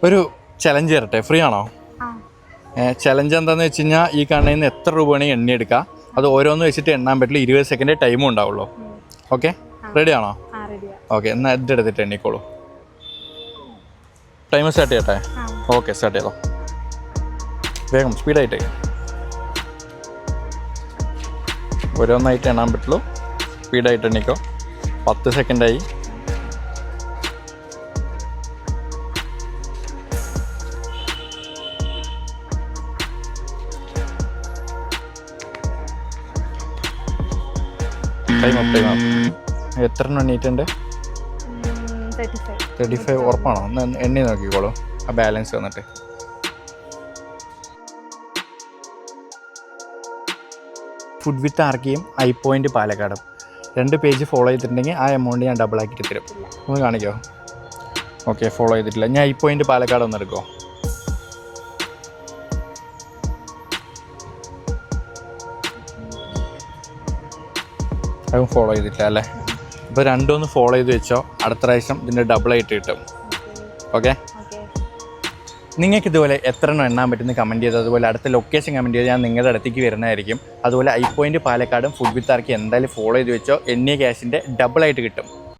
ഒരു ചലഞ്ച് തരട്ടെ, ഫ്രീ ആണോ? ചലഞ്ച് എന്താണെന്ന് വെച്ച് കഴിഞ്ഞാൽ ഈ കണ്ണയിൽ നിന്ന് എത്ര രൂപ വേണമെങ്കിൽ എണ്ണിയെടുക്കാം. അത് ഓരോന്ന് വെച്ചിട്ട് എണ്ണാൻ പറ്റില്ല. 20 സെക്കൻഡ് ടൈമും ഉണ്ടാവുള്ളൂ. ഓക്കെ, റെഡി ആണോ? ഓക്കെ, എന്നാൽ ഇതെടുത്തിട്ട് എണ്ണിക്കോളൂ. ടൈം സ്റ്റാർട്ട് ചെയ്യട്ടെ? ഓക്കെ, സ്റ്റാർട്ട് ചെയ്തോ. വേഗം സ്പീഡായിട്ട്. ഓരോന്നായിട്ട് എണ്ണാൻ പറ്റുള്ളൂ. സ്പീഡായിട്ട് എണ്ണിക്കോ. 10 സെക്കൻഡായി. Time up. എത്ര എണ്ണം എണ്ണീറ്റുണ്ട്? 35. ഉറപ്പാണോ? ഒന്ന് എണ്ണി നോക്കിക്കോളൂ ആ ബാലൻസ് വന്നിട്ട്. ഫുഡ് വിത്ത് ആർക്കിയും ഐ പോയിൻ്റ് പാലക്കാടും 2 പേജ് ഫോളോ ചെയ്തിട്ടുണ്ടെങ്കിൽ ആ എമൗണ്ട് ഞാൻ ഡബിൾ ആക്കിയിട്ട് തരും. ഒന്ന് കാണിക്കോ? ഓക്കെ, ഫോളോ ചെയ്തിട്ടില്ല. ഞാൻ ഐ പോയിൻ്റ് പാലക്കാട് ഒന്ന് എടുക്കുമോ? അതും ഫോളോ ചെയ്തിട്ടില്ല അല്ലേ? ഇപ്പോൾ രണ്ടൊന്ന് ഫോളോ ചെയ്ത് വെച്ചോ. അടുത്ത പ്രാവശ്യം ഇതിൻ്റെ ഡബിളായിട്ട് കിട്ടും. ഓക്കെ, നിങ്ങൾക്ക് ഇതുപോലെ എത്ര എണ്ണം എണ്ണാൻ പറ്റുന്ന കമൻറ്റ് ചെയ്ത്, അതുപോലെ അടുത്ത ലൊക്കേഷൻ കമൻറ്റ് ചെയ്ത് ഞാൻ നിങ്ങളുടെ അടുത്തേക്ക് വരുന്നതായിരിക്കും. അതുപോലെ ഐ പോയിൻ്റ് പാലക്കാടും ഫുഡ് വിത്ത് ആർക്കി എന്തായാലും ഫോളോ ചെയ്ത് വെച്ചോ. എണ്ണിയ ക്യാഷിൻ്റെ ഡബിളായിട്ട് കിട്ടും.